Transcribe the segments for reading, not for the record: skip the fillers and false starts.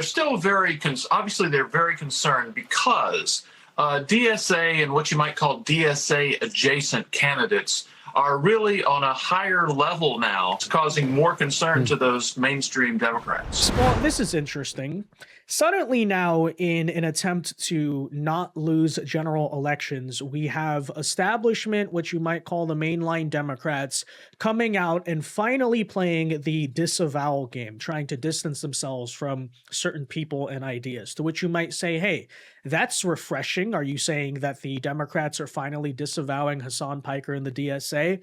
still obviously they're very concerned because DSA and what you might call DSA adjacent candidates are really on a higher level now. It's causing more concern to those mainstream Democrats. Well, this is interesting. Suddenly now, in an attempt to not lose general elections, we have establishment, which you might call the mainline Democrats, coming out and finally playing the disavowal game, trying to distance themselves from certain people and ideas, to which you might say, hey, that's refreshing. Are you saying that the Democrats are finally disavowing Hasan Piker and the DSA?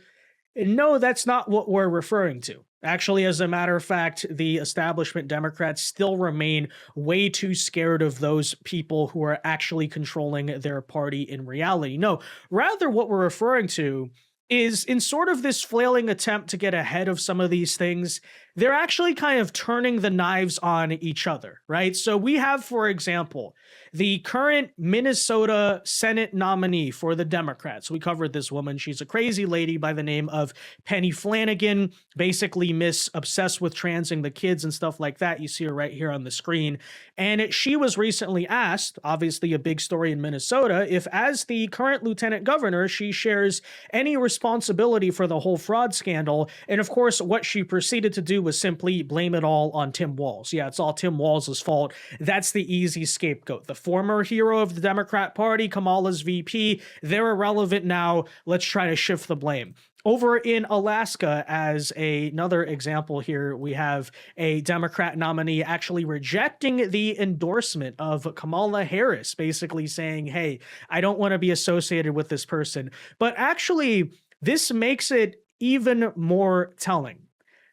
No, that's not what we're referring to. Actually, as a matter of fact, the establishment Democrats still remain way too scared of those people who are actually controlling their party in reality. No, rather what we're referring to is, in sort of this flailing attempt to get ahead of some of these things, they're actually kind of turning the knives on each other, right? So we have, for example, the current Minnesota Senate nominee for the Democrats. We covered this woman. She's a crazy lady by the name of Peggy Flanagan, basically obsessed with transing the kids and stuff like that. You see her right here on the screen. And she was recently asked, obviously a big story in Minnesota, if as the current lieutenant governor, she shares any responsibility for the whole fraud scandal. And of course, what she proceeded to do was simply blame it all on Tim Walz. Yeah, it's all Tim Walz's fault. That's the easy scapegoat. The former hero of the Democrat Party, Kamala's VP, they're irrelevant now. Let's try to shift the blame. Over in Alaska, as another example here, we have a Democrat nominee actually rejecting the endorsement of Kamala Harris, basically saying, hey, I don't want to be associated with this person. But actually, this makes it even more telling.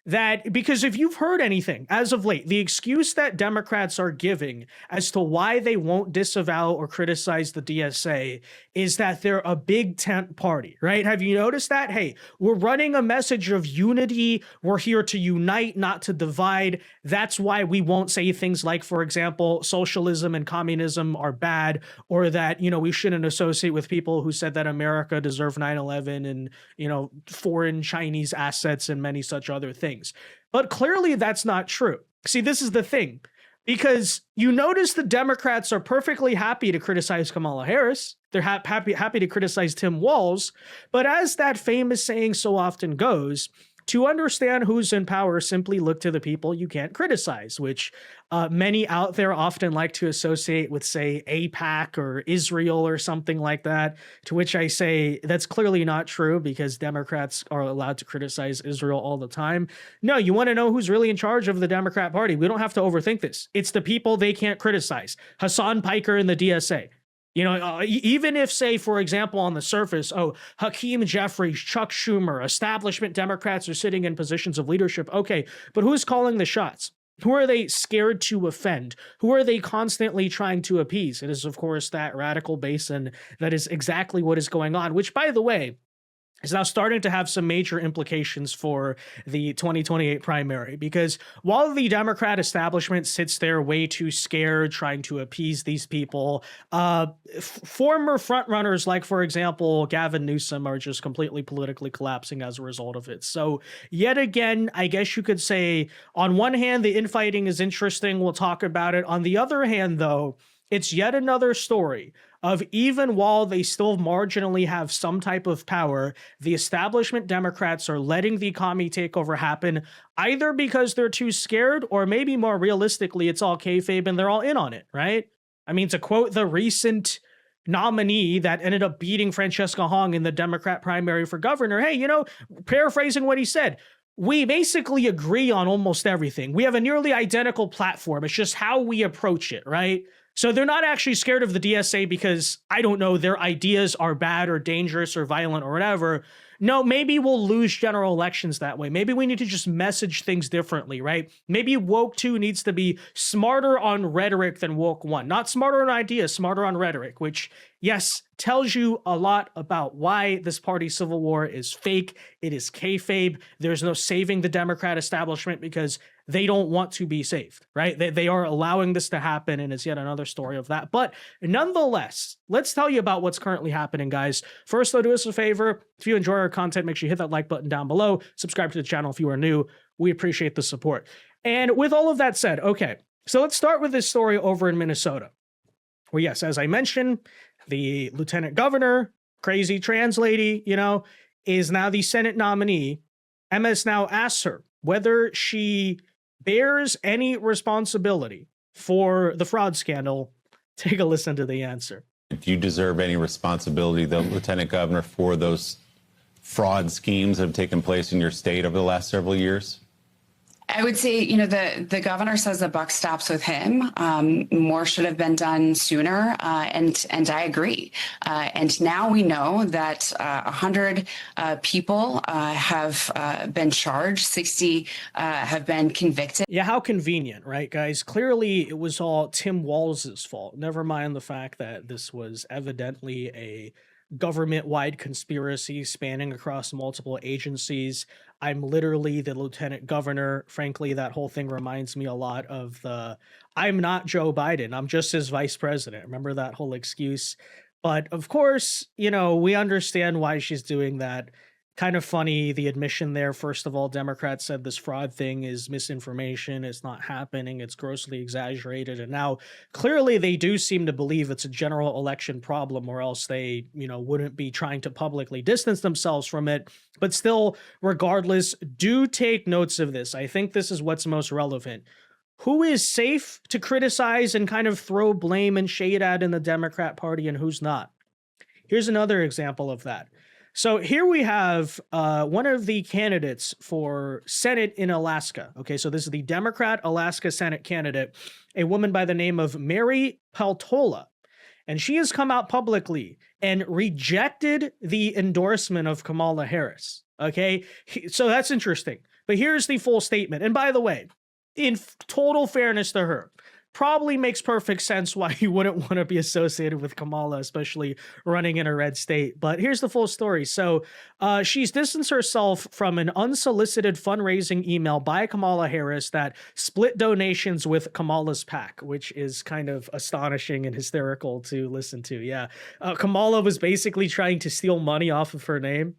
That, because if you've heard anything as of late, the excuse that Democrats are giving as to why they won't disavow or criticize the DSA is that they're a big tent party, right? Have you noticed that? Hey, we're running a message of unity. We're here to unite, not to divide. That's why we won't say things like, for example, socialism and communism are bad, or that, we shouldn't associate with people who said that America deserved 9/11 and, foreign Chinese assets and many such other things. But clearly that's not true. See, this is the thing, because you notice the Democrats are perfectly happy to criticize Kamala Harris. They're happy to criticize Tim Walz. But as that famous saying so often goes, to understand who's in power, simply look to the people you can't criticize, which many out there often like to associate with, say, AIPAC or Israel or something like that, to which I say that's clearly not true, because Democrats are allowed to criticize Israel all the time. No, you want to know who's really in charge of the Democrat Party? We don't have to overthink this. It's the people they can't criticize. Hasan Piker and the DSA. Even if, say, for example, on the surface, Hakeem Jeffries, Chuck Schumer, establishment Democrats are sitting in positions of leadership. Okay, but who's calling the shots? Who are they scared to offend? Who are they constantly trying to appease? It is, of course, that radical base, and that is exactly what is going on, which, by the way, is now starting to have some major implications for the 2028 primary, because while the Democrat establishment sits there way too scared, trying to appease these people, former frontrunners like, for example, Gavin Newsom are just completely politically collapsing as a result of it. So yet again, I guess you could say, on one hand, the infighting is interesting. We'll talk about it. On the other hand, though, it's yet another story of, even while they still marginally have some type of power, the establishment Democrats are letting the commie takeover happen, either because they're too scared, or maybe more realistically, it's all kayfabe and they're all in on it, right? I mean, to quote the recent nominee that ended up beating Francesca Hong in the Democrat primary for governor, hey, paraphrasing what he said, we basically agree on almost everything. We have a nearly identical platform. It's just how we approach it, right? So they're not actually scared of the DSA because, I don't know, their ideas are bad or dangerous or violent or whatever. No, maybe we'll lose general elections that way. Maybe we need to just message things differently, right? Maybe woke 2 needs to be smarter on rhetoric than woke 1. Not smarter on ideas, smarter on rhetoric, which, yes, tells you a lot about why this party civil war is fake. It is kayfabe. There's no saving the Democrat establishment because they don't want to be saved, right? They are allowing this to happen, and it's yet another story of that. But nonetheless, let's tell you about what's currently happening, guys. First, though, do us a favor. If you enjoy our content, make sure you hit that like button down below. Subscribe to the channel if you are new. We appreciate the support. And with all of that said, okay, So let's start with this story over in Minnesota, where, yes, as I mentioned, the lieutenant governor, crazy trans lady, is now the Senate nominee. MS now asks her whether she bears any responsibility for the fraud scandal. Take a listen to the answer. Do you deserve any responsibility, though, Lieutenant Governor, for those fraud schemes that have taken place in your state over the last several years? I would say, the governor says the buck stops with him. More should have been done sooner, and I agree. And now we know that 100 people have been charged, 60 have been convicted. Yeah, how convenient, right, guys? Clearly, it was all Tim Walz's fault. Never mind the fact that this was evidently a government-wide conspiracy spanning across multiple agencies. I'm literally the lieutenant governor. Frankly, that whole thing reminds me a lot of I'm not Joe Biden, I'm just his vice president. Remember that whole excuse? But of course, we understand why she's doing that. Kind of funny, the admission there. First of all, Democrats said this fraud thing is misinformation. It's not happening. It's grossly exaggerated. And now clearly they do seem to believe it's a general election problem, or else they, wouldn't be trying to publicly distance themselves from it. But still, regardless, do take notes of this. I think this is what's most relevant. Who is safe to criticize and kind of throw blame and shade at in the Democrat Party, and who's not? Here's another example of that. So here we have one of the candidates for Senate in Alaska. Okay, so this is the Democrat Alaska Senate candidate, a woman by the name of Mary Peltola. And she has come out publicly and rejected the endorsement of Kamala Harris. Okay, so that's interesting. But here's the full statement. And by the way, in total fairness to her, probably makes perfect sense why you wouldn't want to be associated with Kamala, especially running in a red state. But here's the full story. So she's distanced herself from an unsolicited fundraising email by Kamala Harris that split donations with Kamala's PAC, which is kind of astonishing and hysterical to listen to. Yeah. Kamala was basically trying to steal money off of her name,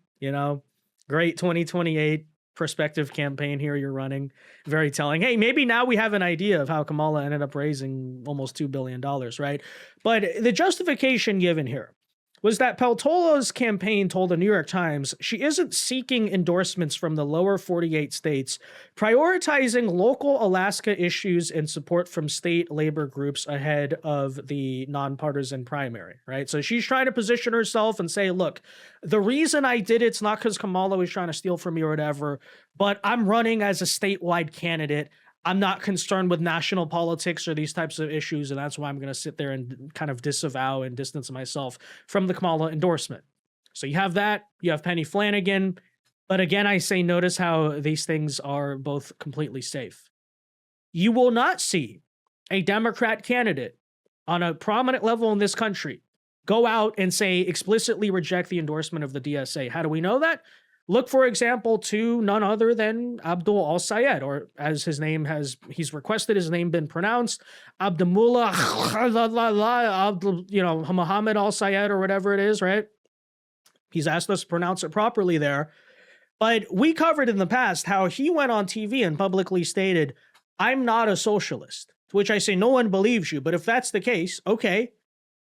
Great 2028 prospective campaign here you're running. Very telling. Hey, maybe now we have an idea of how Kamala ended up raising almost $2 billion, right? But the justification given here was that Peltola's campaign told the New York Times she isn't seeking endorsements from the lower 48 states, prioritizing local Alaska issues and support from state labor groups ahead of the nonpartisan primary, right? So she's trying to position herself and say, look, the reason I did it's not because Kamala was trying to steal from me or whatever, but I'm running as a statewide candidate. I'm not concerned with national politics or these types of issues, and that's why I'm going to sit there and kind of disavow and distance myself from the Kamala endorsement. So you have that. You have Peggy Flanagan. But again, I say notice how these things are both completely safe. You will not see a Democrat candidate on a prominent level in this country go out and say explicitly reject the endorsement of the DSA. How do we know that? Look, for example, to none other than Abdul al-Sayed, or as he's requested his name been pronounced, Abdullah, Muhammad al-Sayed, or whatever it is, right? He's asked us to pronounce it properly there. But we covered in the past how he went on TV and publicly stated, I'm not a socialist, to which I say no one believes you. But if that's the case, okay.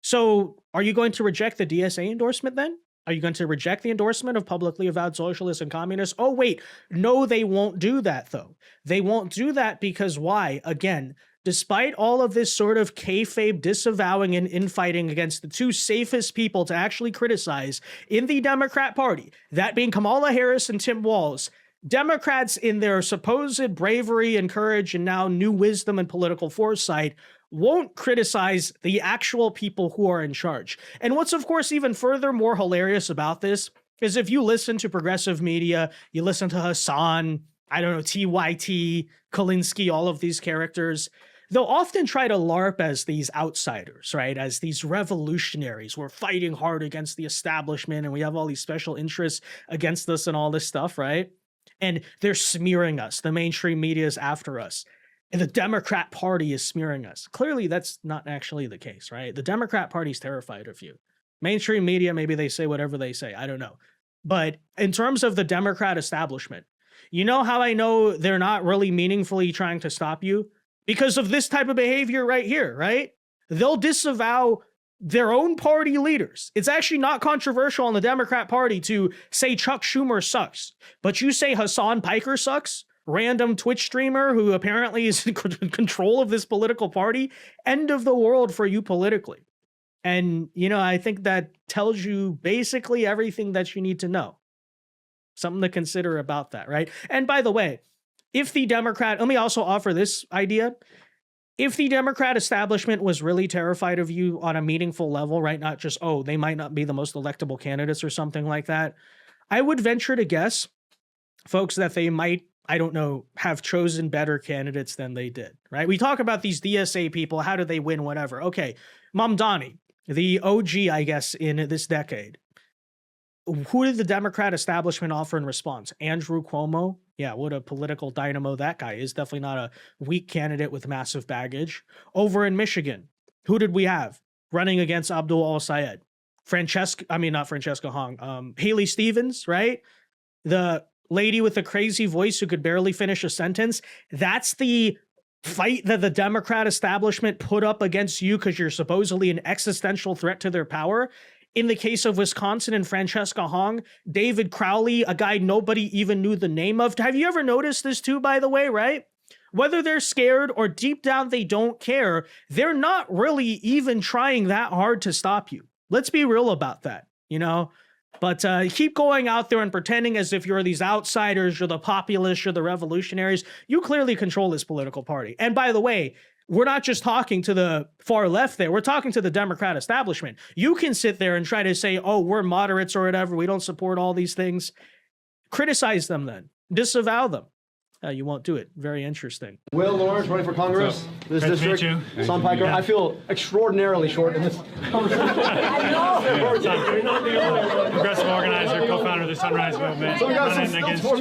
So are you going to reject the DSA endorsement then? Are you going to reject the endorsement of publicly avowed socialists and communists? Oh, wait. No, they won't do that, though. They won't do that because why? Again, despite all of this sort of kayfabe disavowing and infighting against the two safest people to actually criticize in the Democrat Party, that being Kamala Harris and Tim Walz, Democrats in their supposed bravery and courage and now new wisdom and political foresight won't criticize the actual people who are in charge. And what's, of course, even further more hilarious about this is if you listen to progressive media, you listen to Hasan, TYT, Kalinsky, all of these characters, they'll often try to LARP as these outsiders, right? As these revolutionaries. We're fighting hard against the establishment and we have all these special interests against us and all this stuff, right? And they're smearing us. The mainstream media is after us. And the Democrat Party is smearing us. Clearly, that's not actually the case, right? The Democrat Party's terrified of you. Mainstream media, maybe they say whatever they say. I don't know. But in terms of the Democrat establishment, you know how I know they're not really meaningfully trying to stop you? because of this type of behavior right here, right? They'll disavow their own party leaders. It's actually not controversial in the Democrat Party to say Chuck Schumer sucks, but you say Hasan Piker sucks, random Twitch streamer who apparently is in control of this political party, end of the world for you politically. And, you know, I think that tells you basically everything that you need to know. Something to consider about that, right? And by the way, if the Democrat, let me also offer this idea. If the Democrat establishment was really terrified of you on a meaningful level, right? Not just, oh, they might not be the most electable candidates or something like that. I would venture to guess, folks, that they might, I don't know, have chosen better candidates than they did, right? We talk about these DSA people. How did they win? Whatever. Okay. Mamdani, the OG, I guess, in this decade. Who did the Democrat establishment offer in response? Andrew Cuomo? Yeah, what a political dynamo that guy is. Definitely not a weak candidate with massive baggage. Over in Michigan, who did we have running against Abdul al-Sayed? Not Francesca Hong. Haley Stevens, right? The lady with the crazy voice who could barely finish a sentence. That's the fight that the Democrat establishment put up against you because you're supposedly an existential threat to their power. In the case of Wisconsin and Francesca Hong, David Crowley, a guy nobody even knew the name of. Have you ever noticed this too, by the way, right? Whether they're scared or deep down they don't care, they're not really even trying that hard to stop you. Let's be real about that, you know? But keep going out there and pretending as if you're these outsiders, you're the populists, you're the revolutionaries. You clearly control this political party. And by the way, we're not just talking to the far left there. We're talking to the Democrat establishment. You can sit there and try to say, oh, we're moderates or whatever. We don't support all these things. Criticize them then. Disavow them. You won't do it. Very interesting. Will Lawrence running for Congress. This district. Hasan Piker. I feel extraordinarily short in this conversation. Progressive organizer, co-founder of the Sunrise Movement, running against two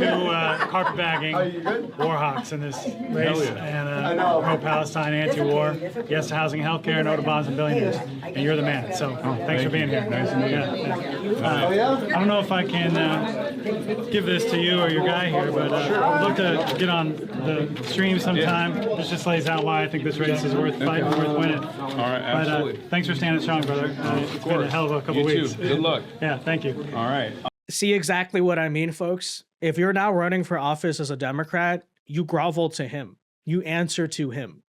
carpetbagging war hawks in this race, and pro-Palestine, anti-war, yes to housing, healthcare, no to bonds and billionaires. And you're the man. So thanks for being here. Nice to meet you. I don't know if I can give this to you or your guy here, but I'd love to get on the stream sometime. This just lays out why I think this race is worth fighting, worth winning. All right, absolutely. But thanks for standing strong, brother. It's been a hell of a couple weeks. Good luck. Yeah, thank you. All right. See exactly what I mean, folks? If you're now running for office as a Democrat, you grovel to him. You answer to him.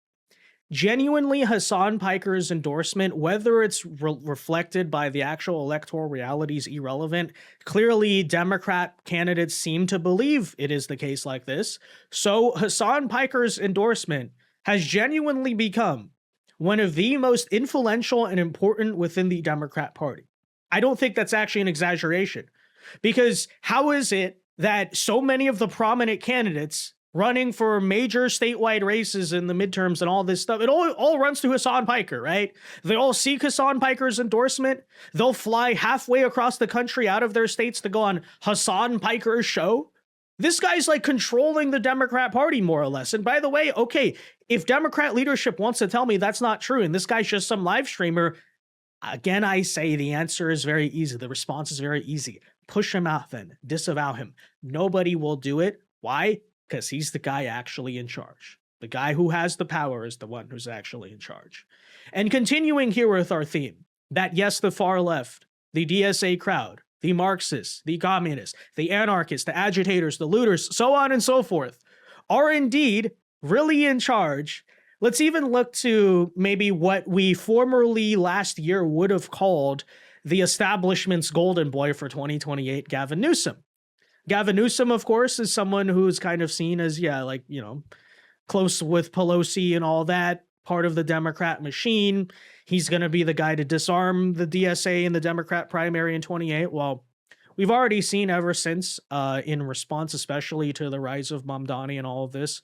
Genuinely, Hasan Piker's endorsement, whether it's reflected by the actual electoral reality, is irrelevant. Clearly, Democrat candidates seem to believe it is the case like this. So Hasan Piker's endorsement has genuinely become one of the most influential and important within the Democrat Party. I don't think that's actually an exaggeration, because how is it that so many of the prominent candidates running for major statewide races in the midterms and all this stuff, it all runs through Hasan Piker, right? They all seek Hasan Piker's endorsement. They'll fly halfway across the country out of their states to go on Hasan Piker's show. This guy's like controlling the Democrat Party more or less. And by the way, okay, if Democrat leadership wants to tell me that's not true and this guy's just some live streamer, again, I say the answer is very easy. The response is very easy. Push him out then. Disavow him. Nobody will do it. Why? Because he's the guy actually in charge. The guy who has the power is the one who's actually in charge. And continuing here with our theme, that yes, the far left, the DSA crowd, the Marxists, the communists, the anarchists, the agitators, the looters, so on and so forth, are indeed really in charge. Let's even look to maybe what we formerly last year would have called the establishment's golden boy for 2028, Gavin Newsom. Gavin Newsom, of course, is someone who's kind of seen as, close with Pelosi and all that, part of the Democrat machine. He's going to be the guy to disarm the DSA in the Democrat primary in 28. Well, we've already seen ever since, in response especially to the rise of Mamdani and all of this,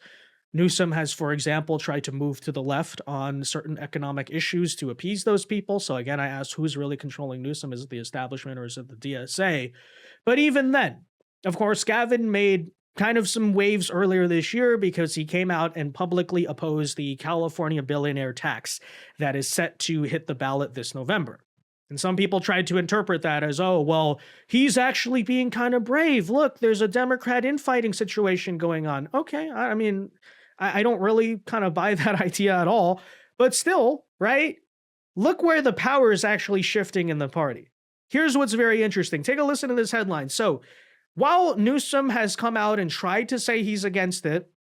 Newsom has, for example, tried to move to the left on certain economic issues to appease those people. So again, I asked who's really controlling Newsom? Is it the establishment or is it the DSA? But even then, of course, Gavin made kind of some waves earlier this year because he came out and publicly opposed the California billionaire tax that is set to hit the ballot this November. And some people tried to interpret that as, oh, well, he's actually being kind of brave. Look, there's a Democrat infighting situation going on. Okay, I mean, I don't really kind of buy that idea at all. But still, right? Look where the power is actually shifting in the party. Here's what's very interesting. Take a listen to this headline. So while Newsom has come out and tried to say he's against it,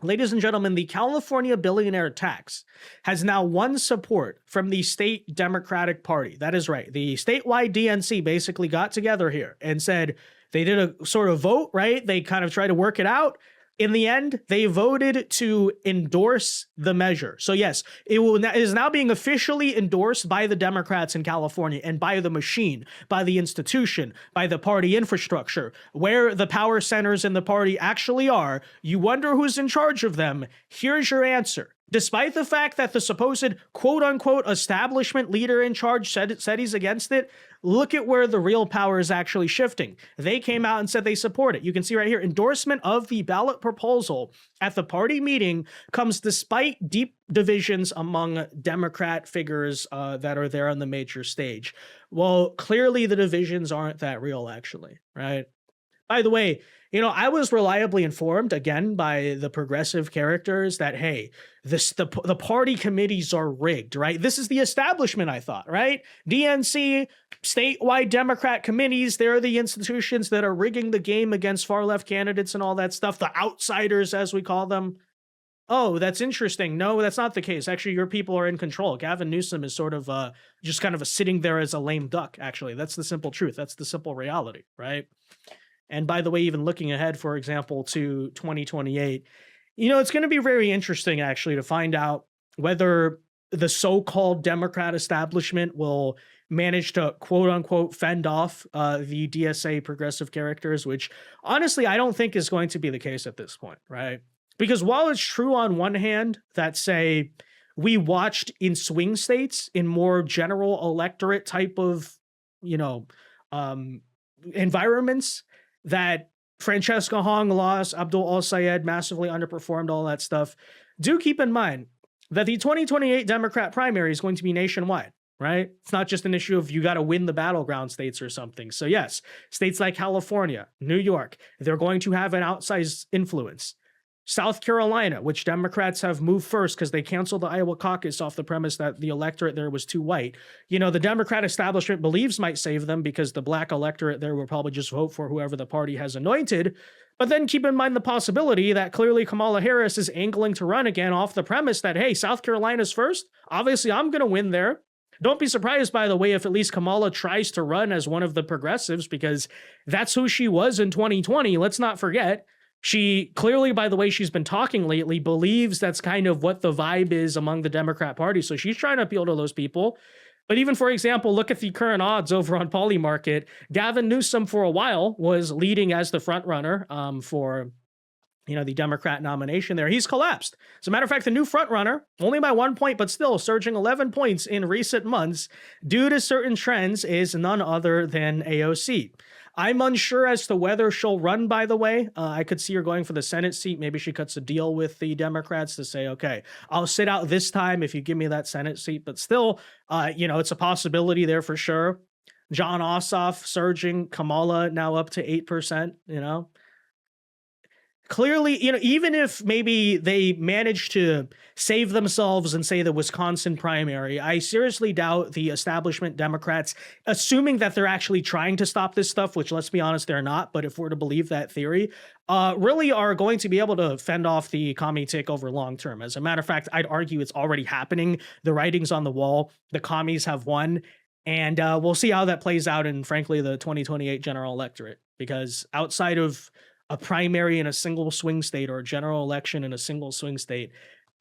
ladies and gentlemen, the California billionaire tax has now won support from the state Democratic Party. That is right. The statewide DNC basically got together here and said they did a sort of vote, right? They kind of tried to work it out. In the end, they voted to endorse the measure. So yes, it is now being officially endorsed by the Democrats in California and by the machine, by the institution, by the party infrastructure, where the power centers in the party actually are. You wonder who's in charge of them. Here's your answer. Despite the fact that the supposed quote-unquote establishment leader in charge said he's against it, look at where the real power is actually shifting. They came out and said they support it. You can see right here, endorsement of the ballot proposal at the party meeting comes despite deep divisions among Democrat figures that are there on the major stage. Well, clearly the divisions aren't that real, actually, right? By the way, you know, I was reliably informed, again, by the progressive characters that, hey, the party committees are rigged, right? This is the establishment, I thought, right? DNC, statewide Democrat committees, they're the institutions that are rigging the game against far-left candidates and all that stuff, the outsiders, as we call them. Oh, that's interesting. No, that's not the case. Actually, your people are in control. Gavin Newsom is sort of just kind of sitting there as a lame duck, actually. That's the simple truth. That's the simple reality, right? And by the way, even looking ahead, for example, to 2028, you know, it's going to be very interesting, actually, to find out whether the so-called Democrat establishment will manage to, quote unquote, fend off the DSA progressive characters, which honestly, I don't think is going to be the case at this point, right? Because while it's true on one hand that, say, we watched in swing states, in more general electorate type of, you know, environments, that Francesca Hong lost, Abdul Al-Sayed massively underperformed, all that stuff. Do keep in mind that the 2028 Democrat primary is going to be nationwide, right? It's not just an issue of you got to win the battleground states or something. So yes, states like California, New York, they're going to have an outsized influence. South Carolina, which Democrats have moved first because they canceled the Iowa caucus off the premise that the electorate there was too white. You know, the Democrat establishment believes might save them because the black electorate there will probably just vote for whoever the party has anointed. But then keep in mind the possibility that clearly Kamala Harris is angling to run again off the premise that, hey, South Carolina's first. Obviously, I'm going to win there. Don't be surprised, by the way, if at least Kamala tries to run as one of the progressives, because that's who she was in 2020. Let's not forget. She clearly, by the way she's been talking lately, believes that's kind of what the vibe is among the Democrat Party. So she's trying to appeal to those people. But even, for example, look at the current odds over on Polymarket. Gavin Newsom, for a while, was leading as the front runner for, you know, the Democrat nomination there. He's collapsed. As a matter of fact, the new front runner, only by 1 point, but still surging 11 points in recent months due to certain trends, is none other than AOC. I'm unsure as to whether she'll run, by the way. I could see her going for the Senate seat. Maybe she cuts a deal with the Democrats to say, okay, I'll sit out this time if you give me that Senate seat. But still, you know, it's a possibility there for sure. John Ossoff surging, Kamala now up to 8%, you know. Clearly, you know, even if maybe they manage to save themselves and say the Wisconsin primary, I seriously doubt the establishment Democrats, assuming that they're actually trying to stop this stuff, which, let's be honest, they're not, but if we're to believe that theory, really are going to be able to fend off the commie takeover long term. As a matter of fact, I'd argue it's already happening. The writing's on the wall. The commies have won. And we'll see how that plays out in, frankly, the 2028 general electorate, because outside of a primary in a single swing state or a general election in a single swing state,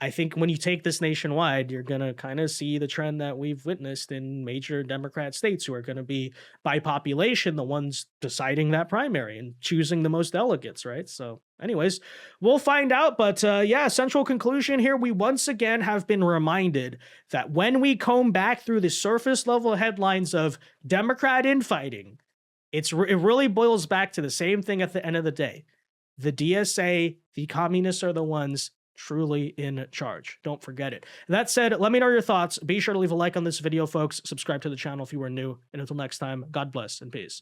I think when you take this nationwide, you're going to kind of see the trend that we've witnessed in major Democrat states, who are going to be, by population, the ones deciding that primary and choosing the most delegates, right? So anyways, we'll find out. But yeah, central conclusion here, we once again have been reminded that when we comb back through the surface level headlines of Democrat infighting, it really boils back to the same thing at the end of the day. The DSA, the communists, are the ones truly in charge. Don't forget it. That said, let me know your thoughts. Be sure to leave a like on this video, folks. Subscribe to the channel if you are new. And until next time, God bless and peace.